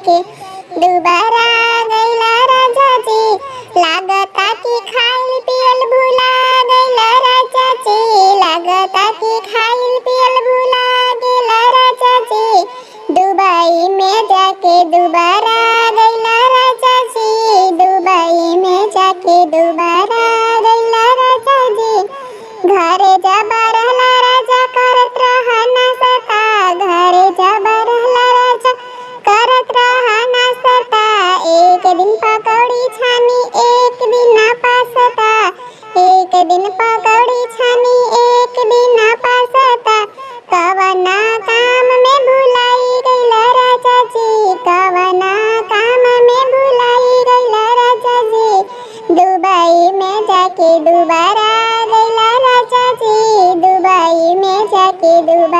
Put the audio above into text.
जाके दोबारा गैला राजा जी। लागता कि खाइल पियल भुला गैला राजा जी। लागता कि खाइल पियल भुला गैला राजा जी। दुबई में जाके दोबारा गैला राजा जी। दुबई में जाके दोबारा गैला राजा जी। घरे जबा रहला राजा करत रहा नाश्ता। घरे जबा रहला राजा करत रहा नाश्ता। एक दिन पकौड़ी छानी एक दिन पास्ता। एक दिन पकौड़ी छानी एक दिन पास्ता। कवना काम में भुलाई गैला राजा जी। कवना काम में भुलाई गैला राजा जी। दुबई में जाके दोबारा गैला राजा जी। दुबई में जाके दोबारा